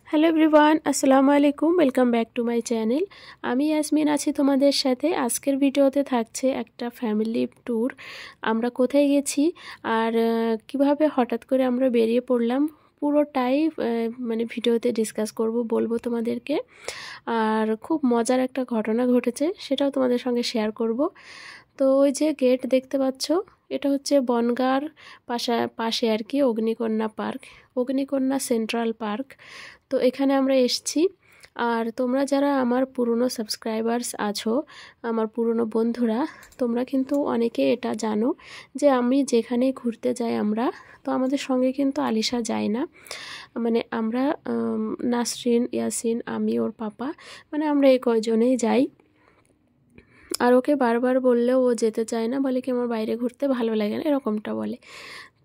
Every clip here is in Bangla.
হ্যালো এভরিওয়ান, আসসালামু আলাইকুম। Welcome back to my channel. আমি ইয়াসমিন আছি তোমাদের সাথে। আজকের ভিডিওতে থাকছে একটা ফ্যামিলি ট্যুর। আমরা কোথায় গেছি আর কিভাবে হঠাৎ করে আমরা বেরিয়ে পড়লাম পুরোটাই মানে ভিডিওতে ডিসকাস করব, বলবো তোমাদেরকে। আর খুব মজার একটা ঘটনা ঘটেছে, সেটাও তোমাদের সঙ্গে শেয়ার করব। তো ওই যে গেট দেখতে পাচ্ছ, এটা হচ্ছে বনগাঁর পাশে আর কি অগ্নিকন্যা পার্ক, অগ্নিকন্যা সেন্ট্রাল পার্ক। তো এখানে আমরা এসেছি। আর তোমরা যারা আমার পুরনো সাবস্ক্রাইবার্স আছো, আমার পুরনো বন্ধুরা, তোমরা কিন্তু অনেকে এটা জানো যে আমি যেখানেই ঘুরতে যাই আমরা, তো আমাদের সঙ্গে কিন্তু আলিশা যায় না। মানে আমরা নাসরিন, ইয়াসিন, আমি, ওর পাপা, মানে আমরা এই কয়জনেই যাই। আর ওকে বারবার বললেও ও যেতে চায় না, বলে কি আমার বাইরে ঘুরতে ভালো লাগে না, এরকমটা বলে।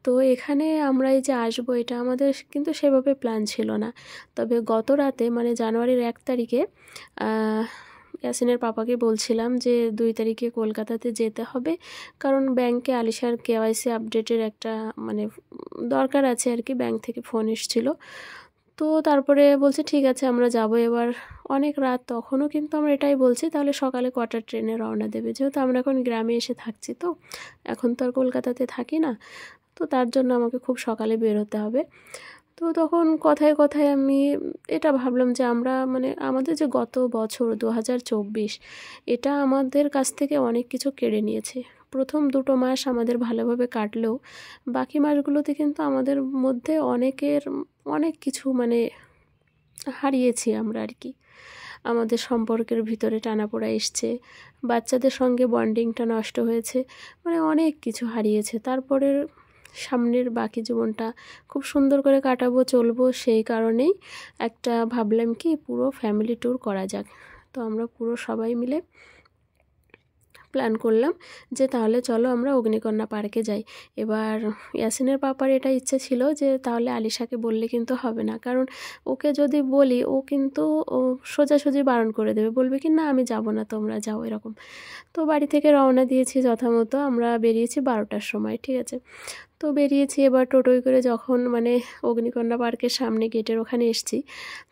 তো এখানে আমরা এই যে আসবো, এটা আমাদের কিন্তু সেভাবে প্ল্যান ছিল না। তবে গত রাতে মানে জানুয়ারির 1 তারিখে ইয়াসিনের পাপাকে বলছিলাম যে 2 তারিখে কলকাতাতে যেতে হবে, কারণ ব্যাংকে আলিশার কেওয়াইসি আপডেটের একটা মানে দরকার আছে আর কি, ব্যাংক থেকে ফোন এসেছিল। তো তারপরে বলছে ঠিক আছে আমরা যাব। এবার অনেক রাত, তখনও কিন্তু আমরা এটাই বলছি তাহলে সকালে কটার ট্রেনে রওনা দেবে, যেহেতু আমরা এখন গ্রামে এসে থাকছি, তো এখন তো আর কলকাতাতে থাকি না, তো তার জন্য আমাকে খুব সকালে বের হতে হবে। তো তখন কথায় কথায় আমি এটা ভাবলাম যে আমরা মানে আমাদের যে গত বছর 2024, এটা আমাদের কাছ থেকে অনেক কিছু কেড়ে নিয়েছে। প্রথম 2 মাস আমাদের ভালোভাবে কাটলেও বাকি মাসগুলোতে কিন্তু আমাদের মধ্যে অনেক কিছু মানে হারিয়েছি আমরা আর কি। আমাদের সম্পর্কের ভিতরে টানাপোড়া এসছে, বাচ্চাদের সঙ্গে বন্ডিংটা নষ্ট হয়েছে, মানে অনেক কিছু হারিয়েছে। তারপরে সামনের বাকি জীবনটা খুব সুন্দর করে কাটাবো, চলবো, সেই কারণেই একটা ভাবলাম কি পুরো ফ্যামিলি ট্যুর করা যাক। তো আমরা পুরো সবাই মিলে প্ল্যান করলাম যে তাহলে চলো আমরা অগ্নিকন্যা পার্কে যাই। এবার ইয়াসিনের পাপার এটা ইচ্ছে ছিল যে তাহলে আলিশাকে বললে কিন্তু হবে না, কারণ ওকে যদি বলি ও কিন্তু সোজাসুজি বারণ করে দেবে, বলবে কি না আমি যাব না, তোমরা যাও, এরকম। তো বাড়ি থেকে রওনা দিয়েছি যথামতো, আমরা বেরিয়েছি 12টার সময়, ঠিক আছে। তো বেরিয়েছি, এবার টোটোয় করে যখন মানে অগ্নিকন্যা পার্কের সামনে গেটের ওখানে এসেছি,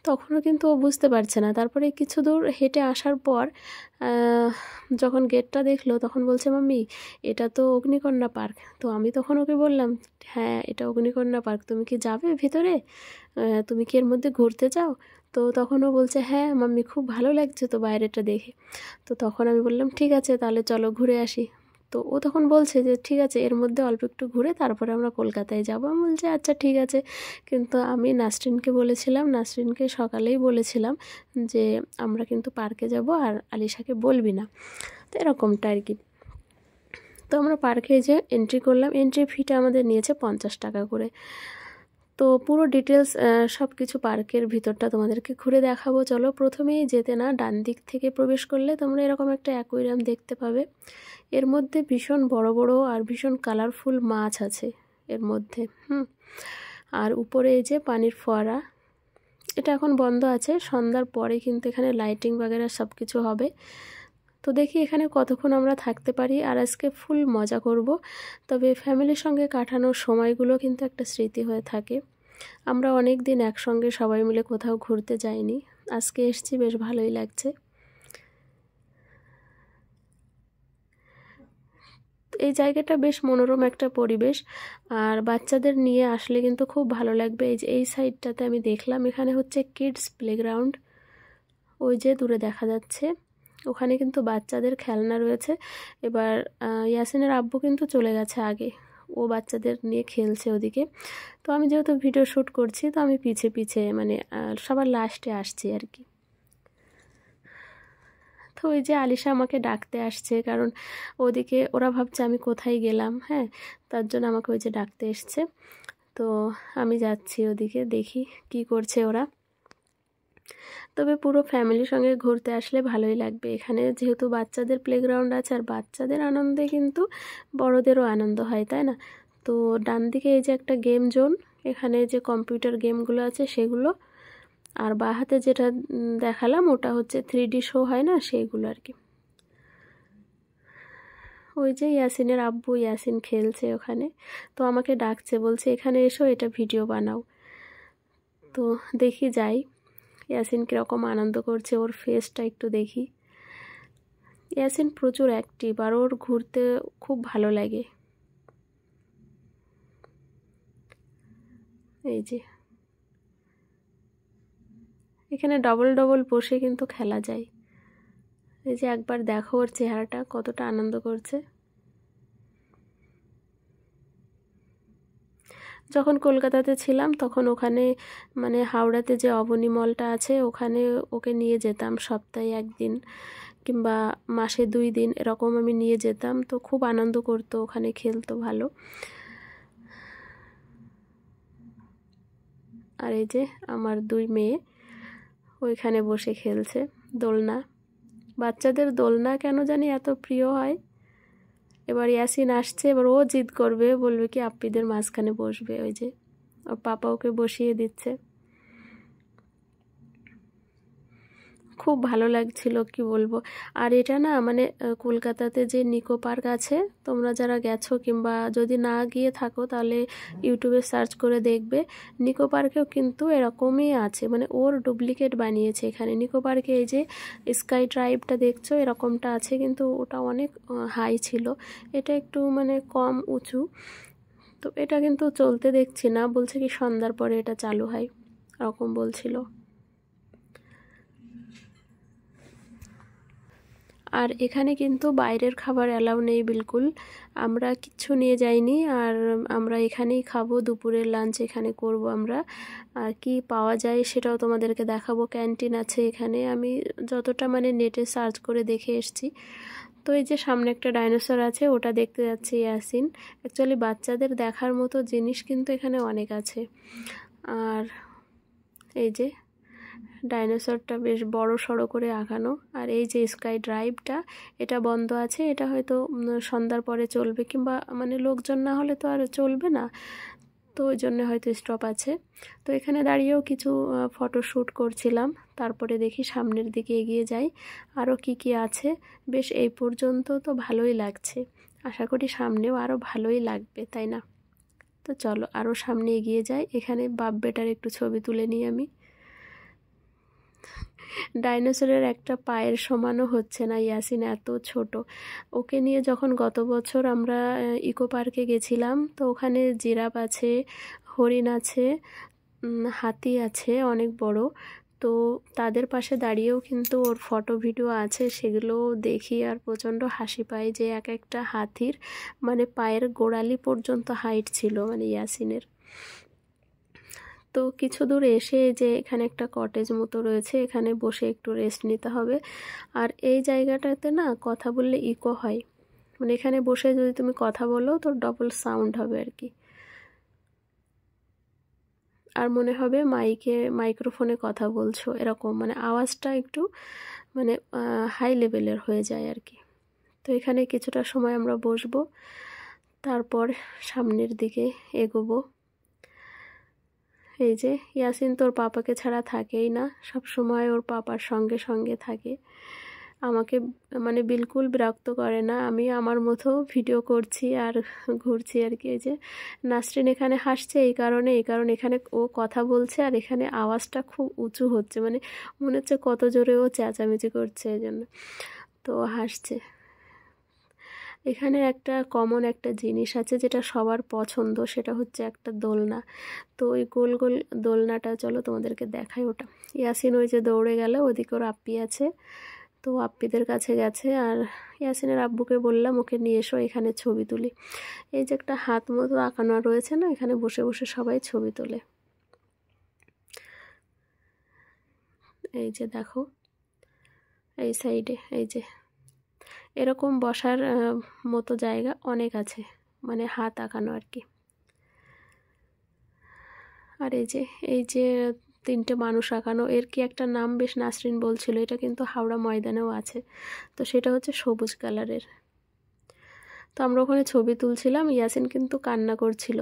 তখনও কিন্তু ও বুঝতে পারছে না। তারপরে কিছু দূর হেঁটে আসার পর যখন গেটটা দেখলো, তখন বলছে মাম্মি এটা তো অগ্নিকন্যা পার্ক। তো আমি তখন ওকে বললাম হ্যাঁ এটা অগ্নিকন্যা পার্ক, তুমি কি যাবে ভিতরে, তুমি কি এর মধ্যে ঘুরতে চাও? তো তখন ও বলছে হ্যাঁ মাম্মি খুব ভালো লাগছে তো বাইরেটা দেখে। তো তখন আমি বললাম ঠিক আছে তাহলে চলো ঘুরে আসি। তো ও তখন বলছে যে ঠিক আছে এর মধ্যে অল্প একটু ঘুরে তারপরে আমরা কলকাতায় যাব। আমি বলছি আচ্ছা ঠিক আছে। কিন্তু আমি নাসরিনকে বলেছিলাম, নাসরিনকে সকালেই বলেছিলাম যে আমরা কিন্তু পার্কে যাব আর আলিশাকে বলবি না, তো এরকমটা আর কি। তো আমরা পার্কে যে এন্ট্রি করলাম, এন্ট্রি ফিটা আমাদের নিয়েছে 50 টাকা করে। তো পুরো ডিটেলস সব কিছু পার্কের ভিতরটা তোমাদেরকে ঘুরে দেখাবো। চলো, প্রথমেই যেতে না ডান দিক থেকে প্রবেশ করলে তোমরা এরকম একটা অ্যাকুয়ারিয়াম দেখতে পাবে। এর মধ্যে ভীষণ বড় বড় আর ভীষণ কালারফুল মাছ আছে এর মধ্যে। আর উপরে এই যে পানির ফোয়ারা, এটা এখন বন্ধ আছে, সন্ধ্যার পরে কিন্তু এখানে লাইটিং বাগেরা সব কিছু হবে। তো দেখি এখানে কতক্ষণ আমরা থাকতে পারি, আর আজকে ফুল মজা করব। তবে ফ্যামিলির সঙ্গে কাটানোর সময়গুলো কিন্তু একটা স্মৃতি হয়ে থাকে। আমরা অনেক দিন একসঙ্গে সবাই মিলে কোথাও ঘুরতে যাইনি, আজকে এসেছি, বেশ ভালোই লাগছে। এই জায়গাটা বেশ মনোরম একটা পরিবেশ, আর বাচ্চাদের নিয়ে আসলে কিন্তু খুব ভালো লাগবে। এই যে এই সাইডটাতে আমি দেখলাম এখানে হচ্ছে কিডস প্লেগ্রাউন্ড, ওই যে দূরে দেখা যাচ্ছে, ওখানে কিন্তু বাচ্চাদের খেলনা রয়েছে। এবার ইয়াসিনের আব্বু কিন্তু চলে গেছে আগে, ও বাচ্চাদের নিয়ে খেলছে ওদিকে। তো আমি যেহেতু ভিডিও শ্যুট করছি, তো আমি পিছে পিছে মানে সবার লাস্টে আসছি আর কি। তো ওই যে আলিশা আমাকে ডাকতে আসছে, কারণ ওদিকে ওরা ভাবছে আমি কোথায় গেলাম, হ্যাঁ, তার জন্য আমাকে ওই যে ডাকতে এসছে। তো আমি যাচ্ছি ওদিকে, দেখি কি করছে ওরা। তবে পুরো ফ্যামিলির সঙ্গে ঘুরতে আসলে ভালোই লাগবে। এখানে যেহেতু বাচ্চাদের প্লেগ্রাউন্ড আছে, আর বাচ্চাদের আনন্দে কিন্তু বড়দেরও আনন্দ হয়, তাই না? তো ডান দিকে এই যে একটা গেম জোন, এখানে যে কম্পিউটার গেমগুলো আছে সেগুলো, আর বাঁ হাতে যেটা দেখালাম ওটা হচ্ছে 3D শো হয় না, সেইগুলো আর কি। ওই যে ইয়াসিনের আব্বু, ইয়াসিন খেলছে ওখানে, তো আমাকে ডাকছে, বলছে এখানে এসো, এটা ভিডিও বানাও। তো দেখি যাই। ইয়াসিন কীরকম আনন্দ করছে, ওর ফেসটা একটু দেখি। ইয়াসিন প্রচুর অ্যাক্টিভ, আর ওর ঘুরতে খুব ভালো লাগে। এই যে এখানে ডবল ডবল বসে কিন্তু খেলা যায়। এই যে একবার দেখো ওর চেহারাটা কতটা আনন্দ করছে। যখন কলকাতাতে ছিলাম তখন ওখানে মানে হাওড়াতে যে অবনী মলটা আছে ওখানে ওকে নিয়ে যেতাম সপ্তাহে একদিন কিংবা মাসে 2 দিন এরকম আমি নিয়ে যেতাম। তো খুব আনন্দ করতো, ওখানে খেলতো ভালো। আর এই যে আমার 2 মেয়ে ওইখানে বসে খেলছে দোলনা। বাচ্চাদের দোলনা কেন জানি এত প্রিয় হয়। এবার ইয়াসিন আসছে, এবার ও জিদ করবে, বলবে কি আপ্পিদের মাঝখানে বসবে। ওই যে ওর পাপা ওকে বসিয়ে দিচ্ছে। খুব ভালো লাগছিল, কি বলবো। আর এটা না মানে কলকাতাতে যে নিকো পার্ক আছে, তোমরা যারা গেছো কিংবা যদি না গিয়ে থাকো তাহলে ইউটিউবে সার্চ করে দেখবে। নিকো পার্কেও কিন্তু এরকমই আছে, মানে ওর ডুপ্লিকেট বানিয়েছে এখানে। নিকো পার্কে এই যে স্কাই ড্রাইভটা দেখছো এরকমটা আছে, কিন্তু ওটা অনেক হাই ছিল, এটা একটু মানে কম উঁচু। তো এটা কিন্তু চলতে দেখছি না, বলছে কি সন্ধ্যার পরে এটা চালু হয় এরকম বলছিল। আর এখানে কিন্তু বাইরের খাবার অ্যালাউ নেই বিলকুল, আমরা কিচ্ছু নিয়ে যাইনি। আর আমরা এখানেই খাবো, দুপুরের লাঞ্চ এখানে করব আমরা। আর কি পাওয়া যায় সেটাও তোমাদেরকে দেখাবো। ক্যান্টিন আছে এখানে, আমি যতটা মানে নেটে সার্চ করে দেখে এসেছি। তো এই যে সামনে একটা ডাইনোসর আছে, ওটা দেখতে যাচ্ছে ইয়াসিন। অ্যাকচুয়ালি বাচ্চাদের দেখার মতো জিনিস কিন্তু এখানে অনেক আছে। আর এই যে ডাইনোসরটা বেশ বড় সড়ো করে আঁকানো। আর এই যে স্কাই ড্রাইভটা, এটা বন্ধ আছে, এটা হয়তো সন্ধ্যার পরে চলবে, কিংবা মানে লোকজন না হলে তো আর চলবে না, তো ওই জন্য হয়তো স্টপ আছে। তো এখানে দাঁড়িয়েও কিছু ফটোশ্যুট করছিলাম। তারপরে দেখি সামনের দিকে এগিয়ে যাই, আরও কি কি আছে। বেশ এই পর্যন্ত তো ভালোই লাগছে, আশা করি সামনেও আরও ভালোই লাগবে, তাই না? তো চলো আরও সামনে এগিয়ে যাই। এখানে বাপ বেটার একটু ছবি তুলে নিই আমি। ডাইনোসরের একটা পায়ের সমানও হচ্ছে না, ইয়াসিন এত ছোট। ওকে নিয়ে যখন গত বছর আমরা ইকো পার্কে গেছিলাম, তো ওখানে জিরাফ আছে, হরিণ আছে, হাতি আছে অনেক বড়। তো তাদের পাশে দাঁড়িয়েও কিন্তু ওর ফটো ভিডিও আছে, সেগুলো দেখি আর প্রচণ্ড হাসি পায় যে এক একটা হাতির মানে পায়ের গোড়ালি পর্যন্ত হাইট ছিল মানে ইয়াসিনের। তো কিছু দূর এসে যে এখানে একটা কটেজ মতো রয়েছে, এখানে বসে একটু রেস্ট নিতে হবে। আর এই জায়গাটাতে না কথা বললে ইকো হয়, মানে এখানে বসে যদি তুমি কথা বলো তো ডবল সাউন্ড হবে আর কি। আর মনে হবে মাইক্রোফোনে কথা বলছো এরকম, মানে আওয়াজটা একটু মানে হাই লেভেলের হয়ে যায় আর কি। তো এখানে কিছুটা সময় আমরা বসবো, তারপর সামনের দিকে এগোবো। এই যে ইয়াসিন তোর পাপাকে ছাড়া থাকেই না, সব সময় ওর পাপার সঙ্গে সঙ্গে থাকে। আমাকে মানে বিলকুল বিরক্ত করে না, আমি আমার মতো ভিডিও করছি আর ঘুরছি আর কি। এই যে নাসরিন এখানে হাসছে এই কারণে এখানে ও কথা বলছে আর এখানে আওয়াজটা খুব উঁচু হচ্ছে, মানে মনে হচ্ছে কত জোরে ও চেঁচামেচি করছে, এই জন্য তো হাসছে। এখানে একটা কমন একটা জিনিস আছে যেটা সবার পছন্দ, সেটা হচ্ছে একটা দোলনা। তো ওই গোল গোল দোলনাটা চলো তোমাদেরকে দেখাই। ওটা ইয়াসিন ওই যে দৌড়ে গেল, ওদিকে ওর আপ্পি আছে, তো আপ্পিদের কাছে গেছে। আর ইয়াসিনের আব্বুকে বললাম ওকে নিয়ে এসো, এখানে ছবি তুলি। এই যে একটা হাত মতো আঁকানো রয়েছে না, এখানে বসে বসে সবাই ছবি তোলে। এই যে দেখো এই সাইডে এই যে এরকম বসার মতো জায়গা অনেক আছে, মানে হাত আঁকানো আর কি। আর এই যে 3টে মানুষ আঁকানো, এর কি একটা নাম বেশ নাসরিন বলছিল, এটা কিন্তু হাওড়া ময়দানেও আছে। তো সেটা হচ্ছে সবুজ কালারের। তো আমরা ওখানে ছবি তুলছিলাম, ইয়াসিন কিন্তু কান্না করছিল।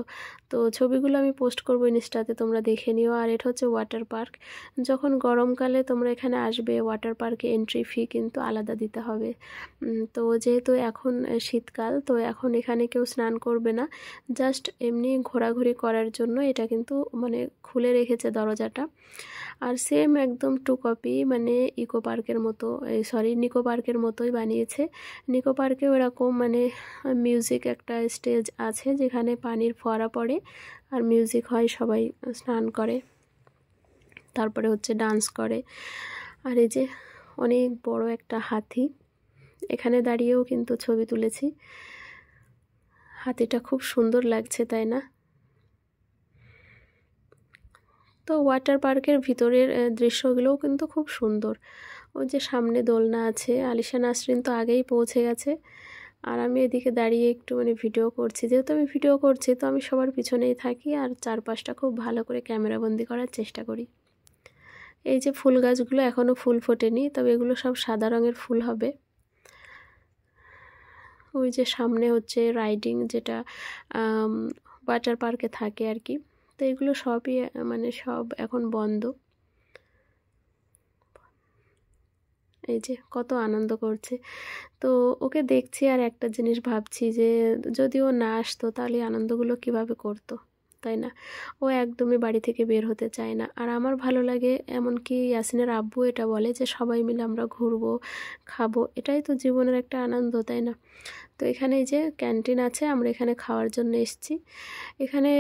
তো ছবিগুলো আমি পোস্ট করবো ইনস্টাতে, তোমরা দেখে নিও। আর এটা হচ্ছে ওয়াটার পার্ক। যখন গরমকালে তোমরা এখানে আসবে, ওয়াটার পার্কে এন্ট্রি ফি কিন্তু আলাদা দিতে হবে। তো যেহেতু এখন শীতকাল, তো এখন এখানে কেউ স্নান করবে না, জাস্ট এমনি ঘোরাঘুরি করার জন্য এটা কিন্তু মানে খুলে রেখেছে দরজাটা। আর সেম একদম টু কপি মানে ইকো পার্কের মতো, নিকো পার্কের মতোই বানিয়েছে। নিকো পার্কেও এরকম মানে মিউজিক একটা স্টেজ আছে যেখানে পানির ফোয়ারা পড়ে আর মিউজিক হয়, সবাই স্নান করে, তারপরে হচ্ছে ডান্স করে। আর এই যে অনেক বড় একটা হাতি, এখানে দাঁড়িয়েও কিন্তু ছবি তুলেছি। হাতিটা খুব সুন্দর লাগছে, তাই না? তো ওয়াটার পার্কের ভিতরের দৃশ্যগুলোও কিন্তু খুব সুন্দর। ওই যে সামনে দোলনা আছে, আলিশা নাসরিন তো আগেই পৌঁছে গেছে, আর আমি এদিকে দাঁড়িয়ে একটু মানে ভিডিও করছি। যেহেতু আমি ভিডিও করছি তো আমি সবার পিছনেই থাকি আর চারপাশটা খুব ভালো করে ক্যামেরাবন্দি করার চেষ্টা করি। এই যে ফুল গাছগুলো এখনও ফুল ফোটেনি, তবে এগুলো সব সাদা রঙের ফুল হবে। ওই যে সামনে হচ্ছে রাইডিং, যেটা ওয়াটার পার্কে থাকে আর কি। তো এগুলো সবই মানে সব এখন বন্ধ। এই যে কত আনন্দ করছে। তো ওকে দেখছি আর একটা জিনিস ভাবছি যে যদি ও না আসতো তাহলে আনন্দগুলো কিভাবে করতো, তাই না? ও একদমই বাড়ি থেকে বের হতে চায় না। আর আমার ভালো লাগে, এমনকি ইয়াসিনের আব্বু এটা বলে যে সবাই মিলে আমরা ঘুরবো, খাবো, এটাই তো জীবনের একটা আনন্দ, তাই না? তো এখানে এই যে ক্যান্টিন আছে, আমরা এখানে খাওয়ার জন্য এসেছি। এখানে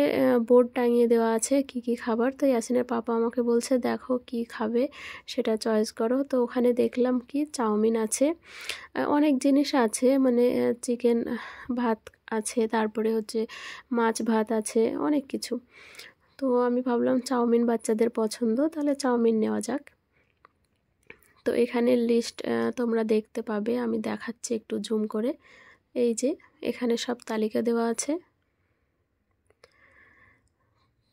বোর্ড টাঙিয়ে দেওয়া আছে কি কি খাবার। তো ইয়াসিনের পাপা আমাকে বলছে দেখো কি খাবে সেটা চয়েস করো। তো ওখানে দেখলাম কি চাউমিন আছে, অনেক জিনিস আছে, মানে চিকেন ভাত আছে, তারপরে হচ্ছে মাছ ভাত আছে, অনেক কিছু। তো আমি ভাবলাম চাউমিন বাচ্চাদের পছন্দ, তাহলে চাউমিন নেওয়া যাক। তো এখানে লিস্ট তোমরা দেখতে পাবে, আমি দেখাচ্ছি একটু জুম করে। এই যে এখানে সব তালিকা দেওয়া আছে।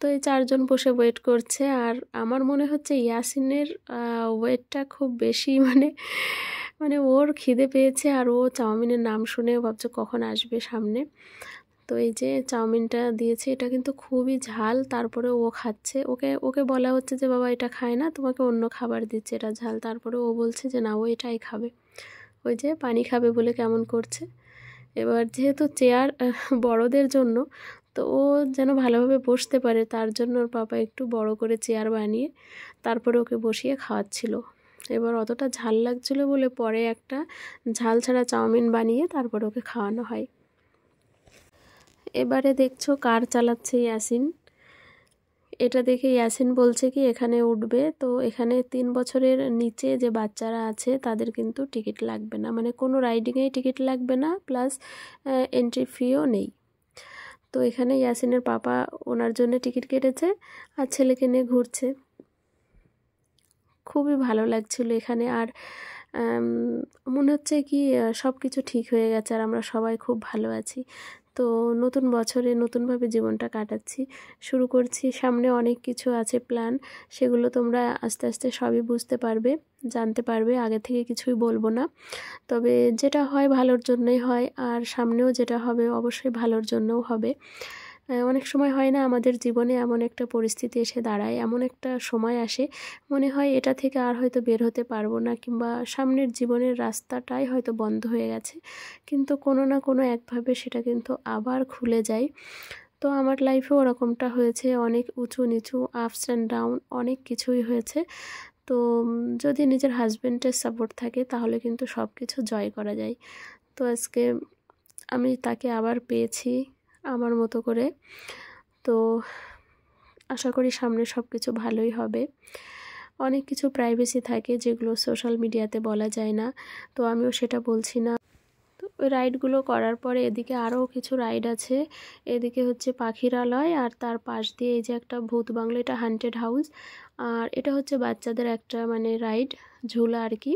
তো এই চারজন বসে ওয়েট করছে, আর আমার মনে হচ্ছে ইয়াসিনের ওয়েটটা খুব বেশি, মানে মানে ওর খিদে পেয়েছে আর ও চাউমিনের নাম শুনে ভাবছে কখন আসবে সামনে। তো এই যে চাউমিনটা দিয়েছে, এটা কিন্তু খুবই ঝাল, তারপরে ও খাচ্ছে। ওকে ওকে বলা হচ্ছে যে বাবা এটা খায় না, তোমাকে অন্য খাবার দিচ্ছে, এটা ঝাল। তারপরে ও বলছে যে না, ও এটাই খাবে। ওই যে পানি খাবে বলে কেমন করছে। এবার যেহেতু চেয়ার বড়দের জন্য, তো ও যেন ভালোভাবে বসতে পারে তার জন্য ওর পাপা একটু বড় করে চেয়ার বানিয়ে তারপরে ওকে বসিয়ে খাওয়াচ্ছিল। এবার অতটা ঝাল লাগছিল বলে পরে একটা ঝাল ছাড়া চাউমিন বানিয়ে তারপরে ওকে খাওয়ানো হয়। এবারে দেখছো কার চালাচ্ছে ইয়াসিন। এটা দেখে ইয়াসিন বলছে কি এখানে উঠবে। তো এখানে 3 বছরের নিচে যে বাচ্চারা আছে তাদের কিন্তু টিকিট লাগবে না, মানে কোনো রাইডিংয়েই টিকিট লাগবে না, প্লাস এন্ট্রি ফিও নেই। তো এখানে ইয়াসিনের পাপা ওনার জন্য টিকিট কেটেছে আর ছেলেকে নিয়ে ঘুরছে। খুবই ভালো লাগছিল এখানে। আর মনে হচ্ছে কি সব কিছু ঠিক হয়ে গেছে আর আমরা সবাই খুব ভালো আছি। তো নতুন বছরে নতুনভাবে জীবনটা কাটাচ্ছি, শুরু করছি। সামনে অনেক কিছু আছে প্ল্যান, সেগুলো তোমরা আস্তে আস্তে সবই বুঝতে পারবে, জানতে পারবে। আগে থেকে কিছুই বলবো না, তবে যেটা হয় ভালোর জন্যই হয়, আর সামনেও যেটা হবে অবশ্যই ভালোর জন্যও হবে। অনেক সময় হয় না আমাদের জীবনে এমন একটা পরিস্থিতি এসে দাঁড়ায়, এমন একটা সময় আসে মনে হয় এটা থেকে আর হয়তো বের হতে পারবো না, কিংবা সামনের জীবনের রাস্তাটাই হয়তো বন্ধ হয়ে গেছে, কিন্তু কোনো না কোনো একভাবে সেটা কিন্তু আবার খুলে যায়। তো আমার লাইফেও ওরকমটা হয়েছে, অনেক উঁচু নিচু, আপস অ্যান্ড ডাউন, অনেক কিছুই হয়েছে। তো যদি নিজের হাজব্যান্ডের সাপোর্ট থাকে তাহলে কিন্তু সব কিছু জয় করা যায়। তো আজকে আমি তাকে আবার পেয়েছি আমার মতো করে। তো আশা করি সামনে সব কিছু ভালোই হবে। অনেক কিছু প্রাইভেসি থাকে যেগুলো সোশ্যাল মিডিয়াতে বলা যায় না, তো আমিও সেটা বলছি না। তো ওই রাইডগুলো করার পরে এদিকে আরও কিছু রাইড আছে। এদিকে হচ্ছে পাখিরালয়, আর তার পাশ দিয়ে এই যে একটা ভূত বাংলা, এটা হান্টেড হাউস। আর এটা হচ্ছে বাচ্চাদের একটা মানে রাইড, ঝুলা আর কি।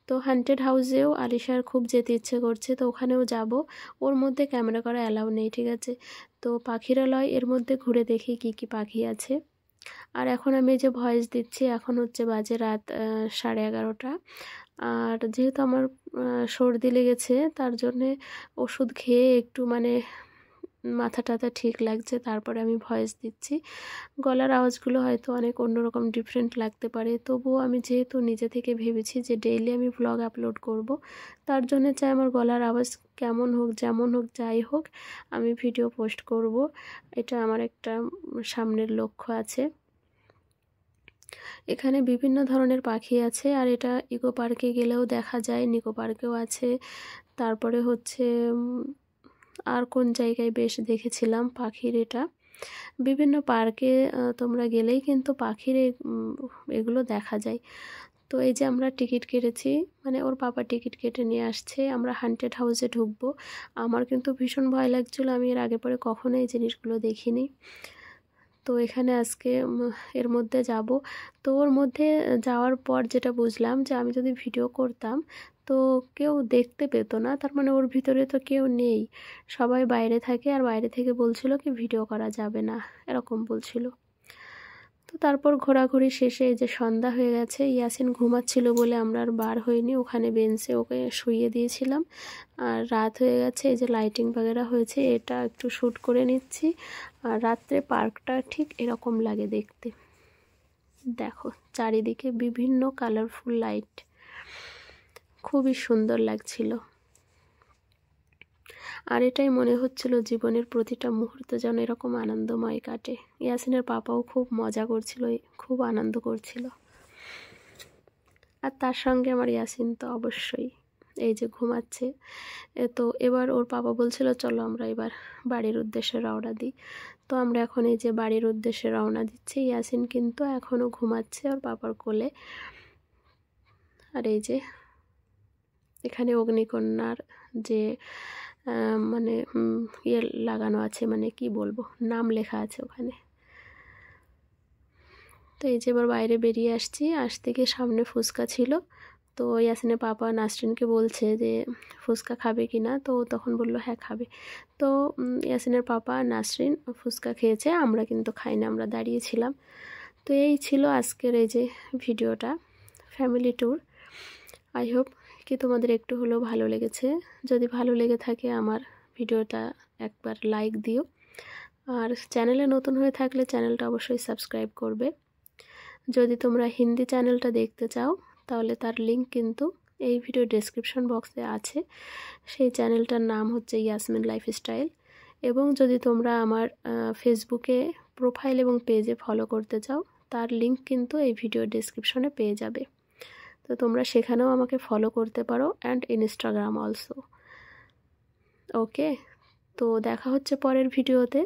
তো হান্টেড হাউসেও আলিশার খুব যেতে ইচ্ছে করছে, তো ওখানেও যাব। ওর মধ্যে ক্যামেরা করা অ্যালাউ নেই, ঠিক আছে? তো পাখিরালয়, এর মধ্যে ঘুরে দেখি কি কি পাখি আছে। আর এখন আমি যে ভয়েস দিচ্ছি, এখন হচ্ছে বাজে রাত 11:30। আর যেহেতু আমার সর্দি লেগেছে, তার জন্যে ওষুধ খেয়ে একটু মানে মাথা টাথা ঠিক লাগছে, তারপরে আমি ভয়েস দিচ্ছি। গলার আওয়াজগুলো হয়তো অনেক অন্যরকম ডিফারেন্ট লাগতে পারে, তবুও আমি যেহেতু নিজে থেকে ভেবেছি যে ডেইলি আমি ভ্লগ আপলোড করব, তার জন্য চাই আমার গলার আওয়াজ কেমন হোক, যেমন হোক, যাই হোক, আমি ভিডিও পোস্ট করব। এটা আমার একটা সামনের লক্ষ্য আছে। এখানে বিভিন্ন ধরনের পাখি আছে, আর এটা ইকো পার্কে গেলেও দেখা যায়, নিকো পার্কেও আছে। তারপরে হচ্ছে আর কোন জায়গায় বেশ দেখেছিলাম পাখির এটা। বিভিন্ন পার্কে তোমরা গেলেই কিন্তু পাখির এগুলো দেখা যায়। তো এই যে আমরা টিকিট কেটেছি, মানে ওর পাপা টিকিট কেটে নিয়ে আসছে, আমরা হান্টেড হাউসে ঢুকবো। আমার কিন্তু ভীষণ ভয় লাগছিল, আমি এর আগে পরে কখনো এই জিনিসগুলো দেখিনি। তো এখানে আজকে এর মধ্যে যাব। তো ওর মধ্যে যাওয়ার পর যেটা বুঝলাম যে আমি যদি ভিডিও করতাম তো কেউ দেখতে পেতো না, তার মানে ওর ভিতরে তো কেউ নেই, সবাই বাইরে থাকে, আর বাইরে থেকে বলছিল কি ভিডিও করা যাবে না, এরকম বলছিল। তো তারপর ঘোরাঘুরি শেষে এই যে সন্ধ্যা হয়ে গেছে, ইয়াসিন ঘুমাচ্ছিল বলে আমরা আর বার হইনি, ওখানে বেঞ্চে ওকে শুইয়ে দিয়েছিলাম। আর রাত হয়ে গেছে, এই যে লাইটিং বাগেরা হয়েছে, এটা একটু শ্যুট করে নিচ্ছি। আর রাত্রে পার্কটা ঠিক এরকম লাগে দেখতে, দেখো চারিদিকে বিভিন্ন কালারফুল লাইট, খুবই সুন্দর লাগছিল। আর এটাই মনে হচ্ছিল জীবনের প্রতিটা মুহূর্ত যেন এরকম আনন্দময় কাটে। ইয়াসিনের পাপাও খুব মজা করছিল, খুব আনন্দ করছিল। আর তার সঙ্গে আমার ইয়াসিন তো অবশ্যই, এই যে ঘুমাচ্ছে। তো এবার ওর পাপা বলছিল চলো আমরা এবার বাড়ির উদ্দেশ্যে রওনা দিই। তো আমরা এখন এই যে বাড়ির উদ্দেশ্যে রওনা দিচ্ছি। ইয়াসিন কিন্তু এখনও ঘুমাচ্ছে ওর পাপার কোলে। আর এই যে এখানে অগ্নিকন্যার যে মানে ইয়ে লাগানো আছে, মানে কি বলবো, নাম লেখা আছে ওখানে। তো এই যে এবার বাইরে বেরিয়ে আসতে গিয়ে সামনে ফুচকা ছিল। তো ইয়াসিনের পাপা নাসরিনকে বলছে যে ফুচকা খাবে কি না, তো তখন বলল হ্যাঁ খাবে। তো ইয়াসিনের পাপা নাসরিন ফুচকা খেয়েছে, আমরা কিন্তু খাই না, আমরা দাঁড়িয়েছিলাম। তো এই ছিল আজকের এই যে ভিডিওটা, ফ্যামিলি ট্যুর। আই হোপ কি তোমাদের একটু হলেও ভালো লেগেছে। যদি ভালো লেগে থাকে আমার ভিডিওটা একবার লাইক দিও, আর চ্যানেলে নতুন হয়ে থাকলে চ্যানেলটা অবশ্যই সাবস্ক্রাইব করবে। যদি তোমরা হিন্দি চ্যানেলটা দেখতে চাও তাহলে তার লিঙ্ক কিন্তু এই ভিডিও ডেসক্রিপশন বক্সে আছে। সেই চ্যানেলটার নাম হচ্ছে ইয়াসমিন লাইফস্টাইল। এবং যদি তোমরা আমার ফেসবুকে প্রোফাইল এবং পেজে ফলো করতে চাও, তার লিঙ্ক কিন্তু এই ভিডিও ডেসক্রিপশনে পেয়ে যাবে। তো তোমরা সেখানেও আমাকে ফলো করতে পারো, অ্যান্ড ইনস্টাগ্রাম অলসো। ওকে, তো দেখা হচ্ছে পরের ভিডিওতে।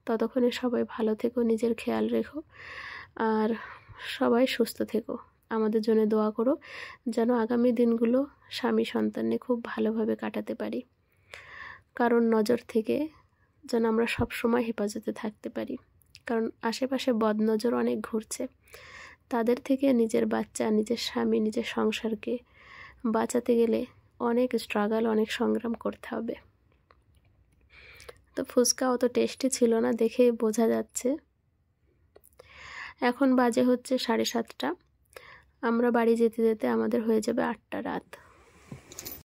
ততক্ষণে সবাই ভালো থেকো, নিজের খেয়াল রেখো, আর সবাই সুস্থ থেকো। আমাদের জন্য দোয়া করো যেন আগামী দিনগুলো স্বামী সন্তান নিয়ে খুব ভালোভাবে কাটাতে পারি, কারণ নজর থেকে যেন আমরা সব সময় হেফাজতে থাকতে পারি। কারণ আশেপাশে বদনজর অনেক ঘুরছে, তাদের থেকে নিজের বাচ্চা, নিজের স্বামী, নিজের সংসারকে বাঁচাতে গেলে অনেক স্ট্রাগল, অনেক সংগ্রাম করতে হবে। তো ফুচকা অত টেস্টি ছিল না, দেখে বোঝা যাচ্ছে। এখন বাজে হচ্ছে 7:30। আমরা বাড়ি যেতে যেতে আমাদের হয়ে যাবে 8টা রাত।